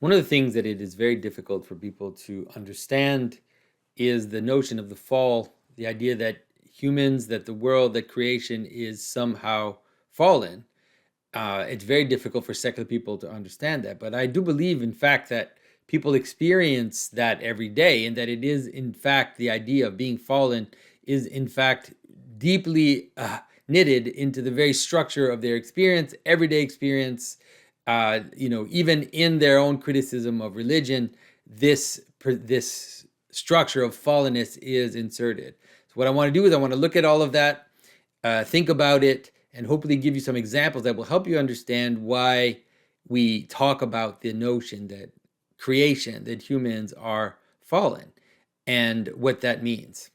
One of the things that it is very difficult for people to understand is the notion of the fall, the idea that humans, that the world, that creation is somehow fallen. It's very difficult for secular people to understand that. But I do believe, in fact, that people experience that every day, and that it is, in fact, the idea of being fallen is, in fact, deeply knitted into the very structure of their experience, everyday experience. Even in their own criticism of religion, this structure of fallenness is inserted. So what I want to do is I want to look at all of that, think about it, and hopefully give you some examples that will help you understand why we talk about the notion that creation, that humans are fallen, and what that means.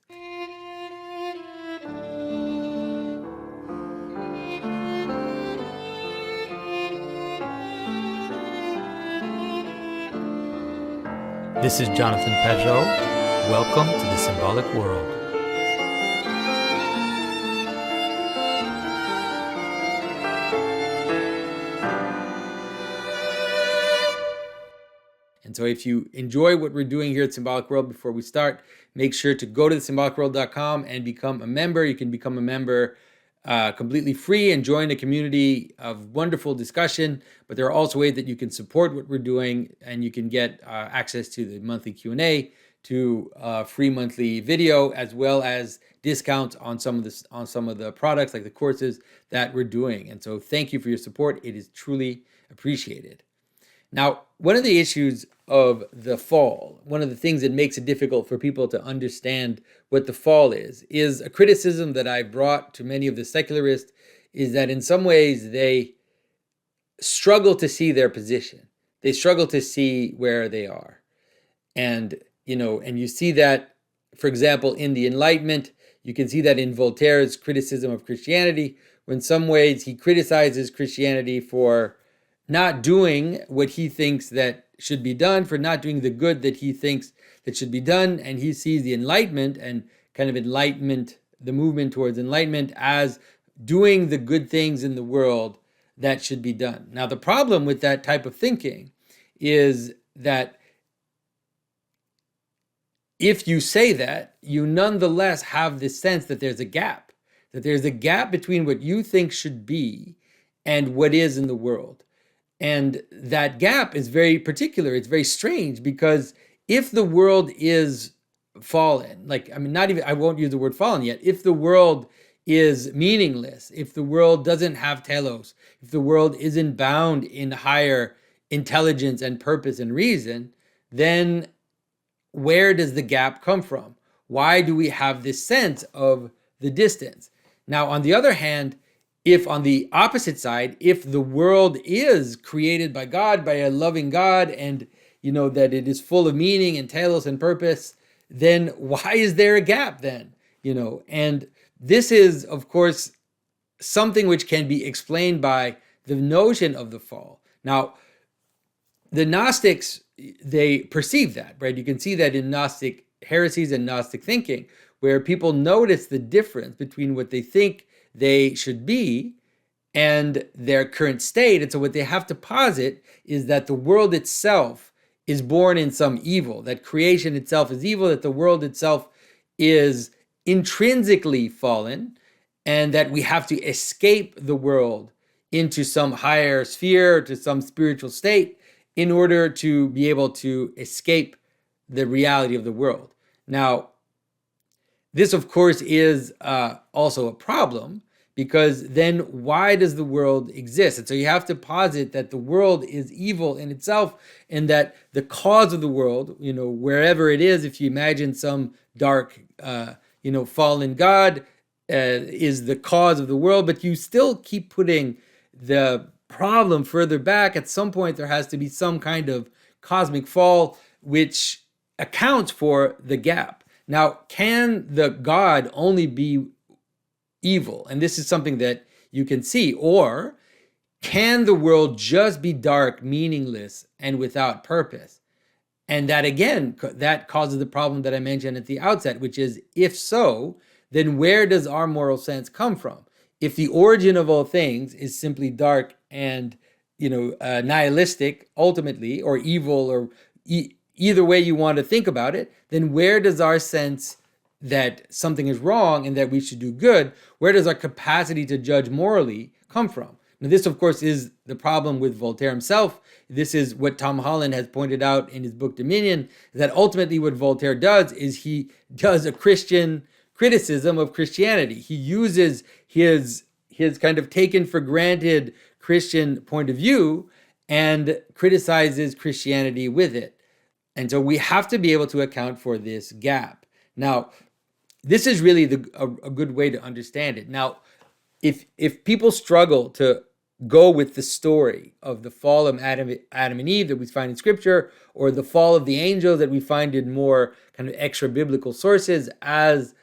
This is Jonathan Pajot. Welcome to the Symbolic World. And so if you enjoy what we're doing here at Symbolic World, before we start, make sure to go to thesymbolicworld.com and become a member. You can become a member completely free and join a community of wonderful discussion. But there are also ways that you can support what we're doing, and you can get access to the monthly Q&A, to free monthly video, as well as discounts on some of the products, like the courses that we're doing. And so thank you for your support. It is truly appreciated. Now, one of the issues of the fall, one of the things that makes it difficult for people to understand what the fall is a criticism that I brought to many of the secularists, is that in some ways they struggle to see their position. They struggle to see where they are. And you see that, for example, in the Enlightenment. You can see that in Voltaire's criticism of Christianity, where in some ways he criticizes Christianity for not doing what he thinks that should be done, for not doing the good that he thinks that should be done. And he sees the Enlightenment and kind of enlightenment, the movement towards enlightenment, as doing the good things in the world that should be done. Now, the problem with that type of thinking is that if you say that, you nonetheless have this sense that there's a gap between what you think should be and what is in the world. And that gap is very particular. It's very strange, because if the world is fallen, I won't use the word fallen yet. If the world is meaningless, if the world doesn't have telos, if the world isn't bound in higher intelligence and purpose and reason, then where does the gap come from? Why do we have this sense of the distance? Now, on the other hand, if on the opposite side, if the world is created by God, by a loving God, and that it is full of meaning and telos and purpose, then why is there a gap then? And this is, of course, something which can be explained by the notion of the fall. Now, the Gnostics, they perceive that, right? You can see that in Gnostic heresies and Gnostic thinking, where people notice the difference between what they think they should be and their current state. And so what they have to posit is that the world itself is born in some evil, that creation itself is evil, that the world itself is intrinsically fallen, and that we have to escape the world into some higher sphere, to some spiritual state, in order to be able to escape the reality of the world. Now, this, of course, is also a problem, because then why does the world exist? And so you have to posit that the world is evil in itself, and that the cause of the world, wherever it is, if you imagine some dark, fallen God is the cause of the world, but you still keep putting the problem further back. At some point, there has to be some kind of cosmic fall which accounts for the gap. Now, can the God only be evil? And this is something that you can see. Or can the world just be dark, meaningless, and without purpose? And that, again, that causes the problem that I mentioned at the outset, which is, if so, then where does our moral sense come from? If the origin of all things is simply dark and nihilistic ultimately, or evil, or either way you want to think about it, then where does our sense that something is wrong and that we should do good, where does our capacity to judge morally come from? Now, this, of course, is the problem with Voltaire himself. This is what Tom Holland has pointed out in his book Dominion, that ultimately what Voltaire does is he does a Christian criticism of Christianity. He uses his kind of taken for granted Christian point of view and criticizes Christianity with it. And so we have to be able to account for this gap. Now, this is really a good way to understand it. Now, if people struggle to go with the story of the fall of Adam and Eve that we find in Scripture, or the fall of the angels that we find in more kind of extra biblical sources as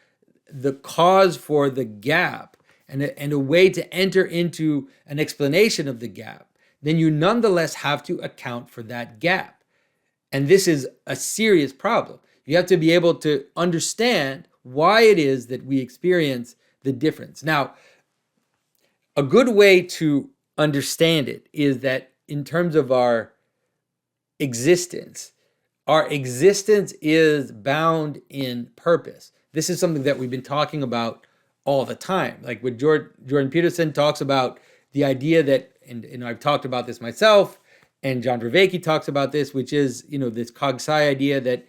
the cause for the gap and a way to enter into an explanation of the gap, then you nonetheless have to account for that gap. And this is a serious problem. You have to be able to understand why it is that we experience the difference. Now, a good way to understand it is that in terms of our existence is bound in purpose. This is something that we've been talking about all the time. Like when Jordan Peterson talks about the idea that, and I've talked about this myself, and John Vervaeke talks about this, which is, this cogsci idea that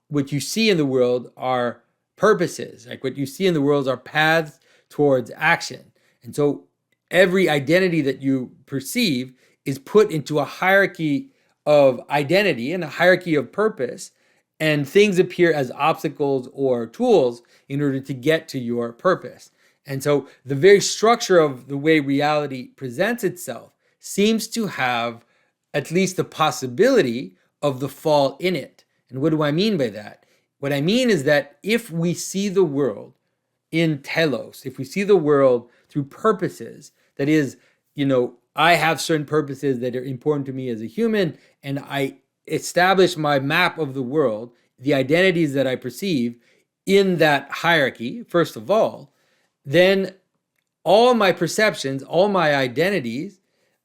what you see in the world are purposes. Like what you see in the world are paths towards action. And so every identity that you perceive is put into a hierarchy of identity and a hierarchy of purpose, and things appear as obstacles or tools in order to get to your purpose. And so the very structure of the way reality presents itself seems to have at least the possibility of the fall in it. And what do I mean by that? What I mean is that if we see the world in telos, if we see the world through purposes, that is, I have certain purposes that are important to me as a human, and I establish my map of the world, the identities that I perceive in that hierarchy, first of all, then all my perceptions, all my identities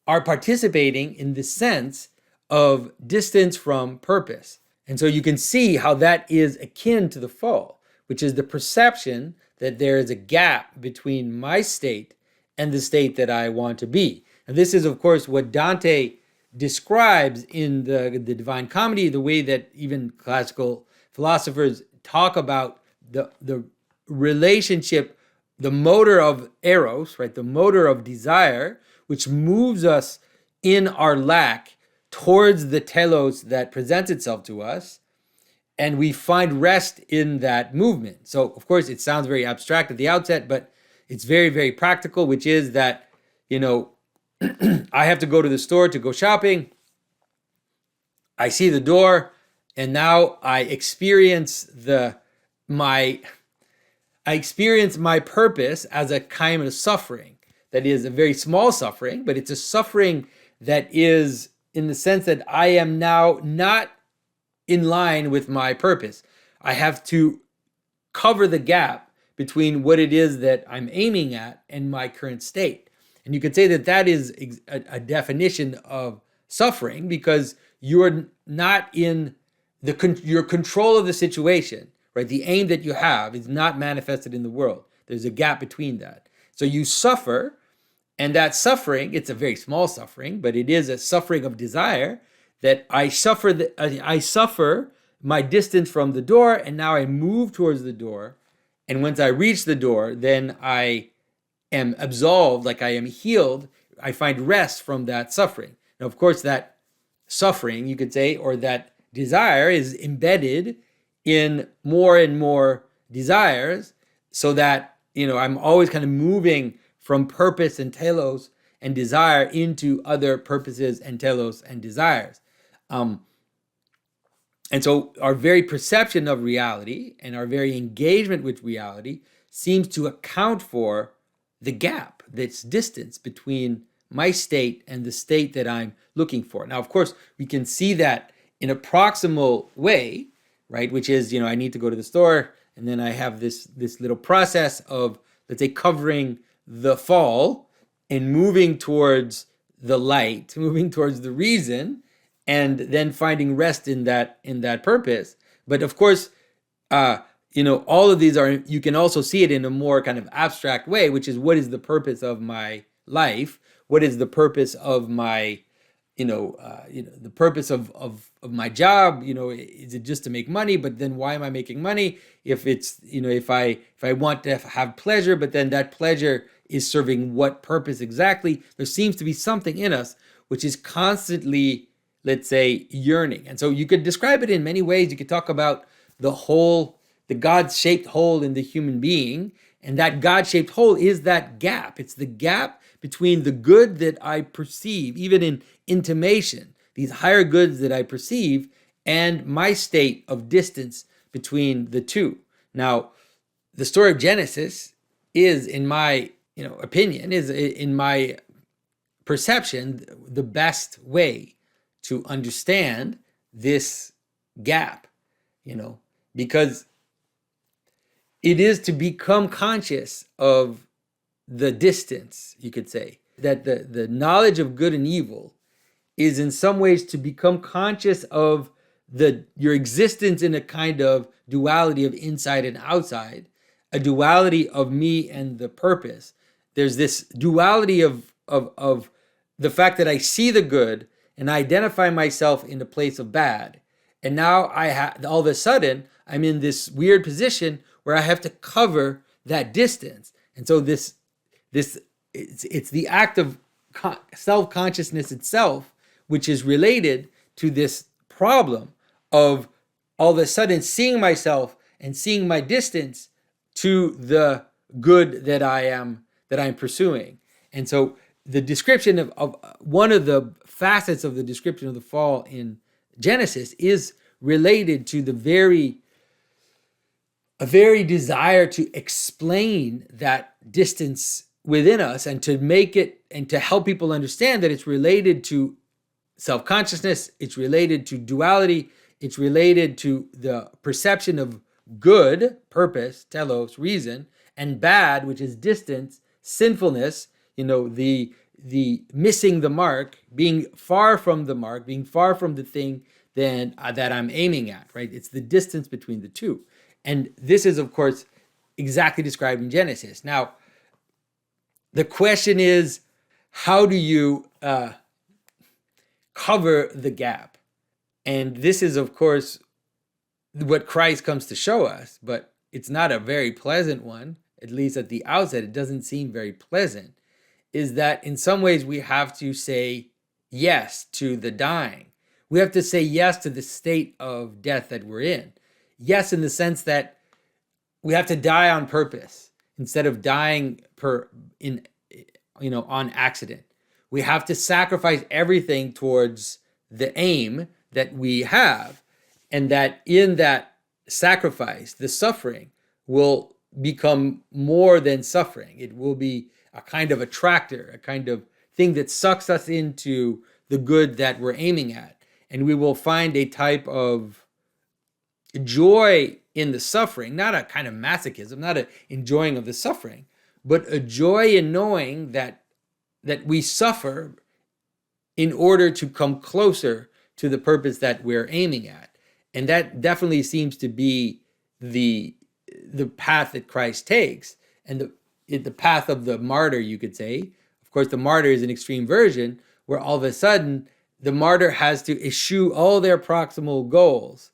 are participating in the sense of distance from purpose. And so you can see how that is akin to the fall, which is the perception that there is a gap between my state and the state that I want to be. And this is, of course, what Dante describes in the Divine Comedy, the way that even classical philosophers talk about the relationship, the motor of eros, right, the motor of desire, which moves us in our lack towards the telos that presents itself to us, and we find rest in that movement. So, of course, it sounds very abstract at the outset, but it's very, very practical, which is that, I have to go to the store to go shopping. I see the door, and now I experience my purpose as a kind of suffering. That is a very small suffering, but it's a suffering that is in the sense that I am now not in line with my purpose. I have to cover the gap between what it is that I'm aiming at and my current state. And you could say that that is a definition of suffering, because you're not in your control of the situation, right? The aim that you have is not manifested in the world. There's a gap between that. So you suffer, and that suffering, it's a very small suffering, but it is a suffering of desire, that I suffer my distance from the door, and now I move towards the door. And once I reach the door, then I am absolved, like I am healed. I find rest from that suffering. Now, of course, that suffering, you could say, or that desire is embedded in more and more desires, so that, I'm always kind of moving from purpose and telos and desire into other purposes and telos and desires. And so our very perception of reality and our very engagement with reality seems to account for the gap, this distance between my state and the state that I'm looking for. Now, of course, we can see that in a proximal way, right? Which is, I need to go to the store, and then I have this little process of, let's say, covering the fall and moving towards the light, moving towards the reason, and then finding rest in that purpose. But of course, all of these are, you can also see it in a more kind of abstract way, which is, what is the purpose of my life? What is the purpose of my, the purpose of my job? Is it just to make money? But then why am I making money? If it's, if I want to have pleasure, but then that pleasure is serving what purpose exactly? There seems to be something in us which is constantly, let's say, yearning. And so you could describe it in many ways. You could talk about the God-shaped hole in the human being. And that God-shaped hole is that gap. It's the gap between the good that I perceive, even in intimation, these higher goods that I perceive, and my state of distance between the two. Now, the story of Genesis is, in my opinion, is in my perception, the best way to understand this gap, because it is to become conscious of the distance, you could say, that the knowledge of good and evil is in some ways to become conscious of your existence in a kind of duality of inside and outside, a duality of me and the purpose. There's this duality of the fact that I see the good and I identify myself in the place of bad. And now all of a sudden, I'm in this weird position where I have to cover that distance. And so it's the act of self-consciousness itself, which is related to this problem of all of a sudden seeing myself and seeing my distance to the good that I'm pursuing. And so the description of one of the facets of the description of the fall in Genesis is related to a very desire to explain that distance within us, and to make it, and to help people understand that it's related to self-consciousness, it's related to duality, it's related to the perception of good, purpose, telos, reason, and bad, which is distance, sinfulness, the missing the mark, being far from the mark, being far from the thing that I'm aiming at, right? It's the distance between the two. And this is, of course, exactly described in Genesis. Now, the question is, how do you cover the gap? And this is, of course, what Christ comes to show us, but it's not a very pleasant one, at least at the outset. It doesn't seem very pleasant, is that in some ways we have to say yes to the dying. We have to say yes to the state of death that we're in. Yes, in the sense that we have to die on purpose instead of dying on accident. We have to sacrifice everything towards the aim that we have, and that in that sacrifice, the suffering will become more than suffering. It will be a kind of attractor, a kind of thing that sucks us into the good that we're aiming at. And we will find a type of joy in the suffering, not a kind of masochism, not an enjoying of the suffering, but a joy in knowing that we suffer in order to come closer to the purpose that we're aiming at. And that definitely seems to be the path that Christ takes, and the path of the martyr, you could say. Of course, the martyr is an extreme version where all of a sudden the martyr has to eschew all their proximal goals,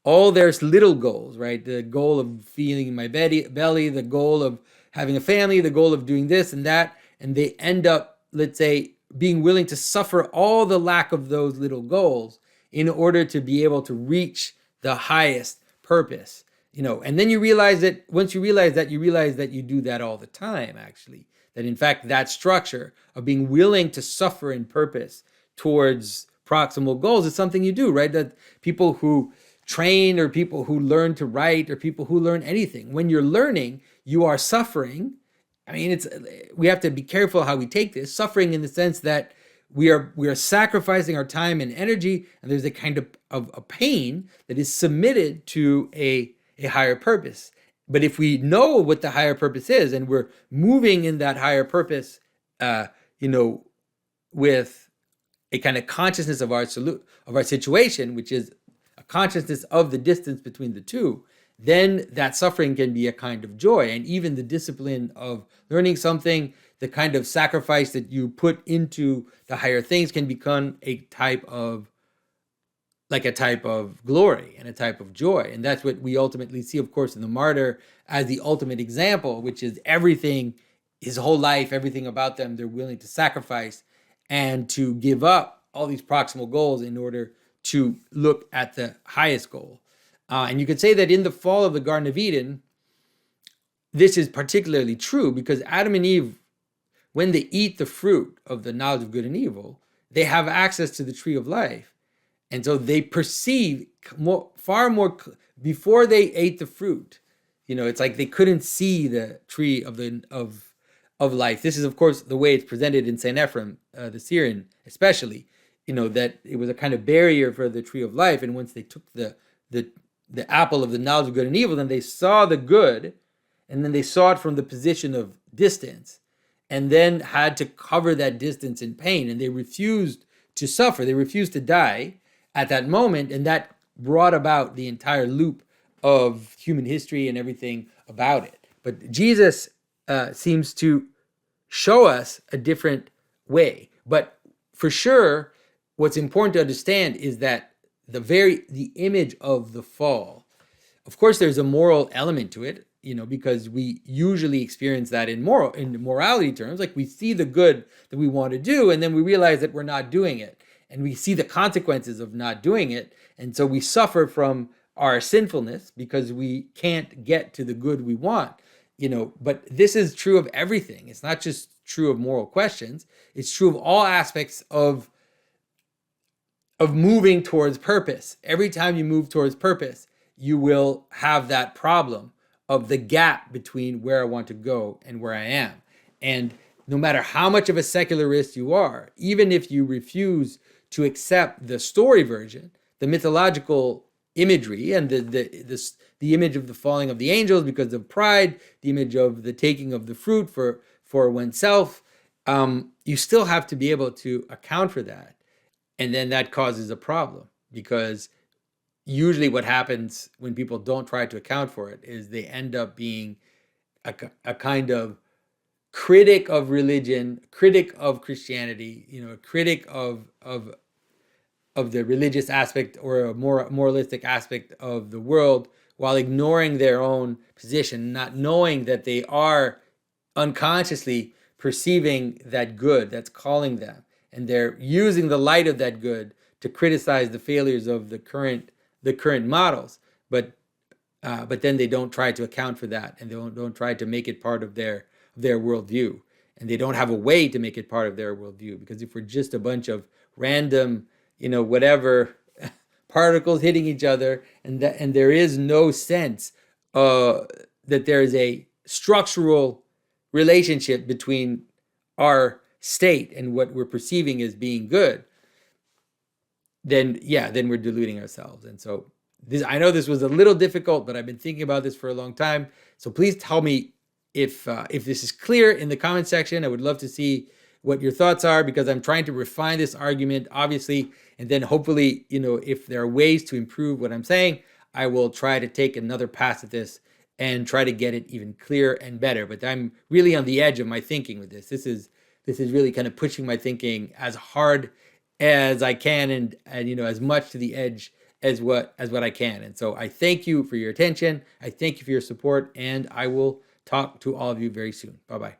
all their little goals, right? The goal of feeding my belly, the goal of having a family, the goal of doing this and that. And they end up, let's say, being willing to suffer all the lack of those little goals in order to be able to reach the highest purpose. And then you realize that once you realize that you do that all the time, actually, that in fact, that structure of being willing to suffer in purpose towards proximal goals is something you do, right? That people who train, or people who learn to write, or people who learn anything, when you're learning, you are suffering. I mean, we have to be careful how we take this. Suffering in the sense that we are sacrificing our time and energy, and there's a kind of a pain that is submitted to a higher purpose. But if we know what the higher purpose is, and we're moving in that higher purpose, with a kind of consciousness of our situation, which is a consciousness of the distance between the two, then that suffering can be a kind of joy. And even the discipline of learning something, the kind of sacrifice that you put into the higher things, can become a type of glory and a type of joy. And that's what we ultimately see, of course, in the martyr as the ultimate example, which is everything, his whole life, everything about them, they're willing to sacrifice and to give up all these proximal goals in order to look at the highest goal. And you could say that in the fall of the Garden of Eden, this is particularly true because Adam and Eve, when they eat the fruit of the knowledge of good and evil, they have access to the tree of life. And so they perceive far more before they ate the fruit. It's like they couldn't see the tree of life. This is, of course, the way it's presented in Saint Ephrem, the Syrian, especially. That it was a kind of barrier for the tree of life. And once they took the apple of the knowledge of good and evil, then they saw the good, and then they saw it from the position of distance, and then had to cover that distance in pain. And they refused to suffer. They refused to die at that moment, and that brought about the entire loop of human history and everything about it. But Jesus seems to show us a different way. But for sure, what's important to understand is that the image of the fall, of course, there's a moral element to it, because we usually experience that in morality terms. Like we see the good that we want to do, and then we realize that we're not doing it. And we see the consequences of not doing it. And so we suffer from our sinfulness because we can't get to the good we want, But this is true of everything. It's not just true of moral questions. It's true of all aspects of moving towards purpose. Every time you move towards purpose, you will have that problem of the gap between where I want to go and where I am. And no matter how much of a secularist you are, even if you refuse to accept the story version, the mythological imagery, and the image of the falling of the angels because of pride, the image of the taking of the fruit for oneself, you still have to be able to account for that. And then that causes a problem, because usually what happens when people don't try to account for it is they end up being a kind of critic of religion, critic of Christianity, a critic of the religious aspect or a more moralistic aspect of the world, while ignoring their own position, not knowing that they are unconsciously perceiving that good that's calling them, and they're using the light of that good to criticize the failures of the current models. But then they don't try to account for that, and they don't try to make it part of their worldview, and they don't have a way to make it part of their worldview. Because if we're just a bunch of random, whatever particles hitting each other, and there is no sense that there is a structural relationship between our state and what we're perceiving as being good, then we're deluding ourselves. And so I know this was a little difficult, but I've been thinking about this for a long time. So please tell me if this is clear in the comment section. I would love to see what your thoughts are, because I'm trying to refine this argument, obviously, and then hopefully, if there are ways to improve what I'm saying, I will try to take another pass at this and try to get it even clearer and better. But I'm really on the edge of my thinking with this. This is really kind of pushing my thinking as hard as I can, and as much to the edge as what I can. And so I thank you for your attention. I thank you for your support, and I will talk to all of you very soon. Bye-bye.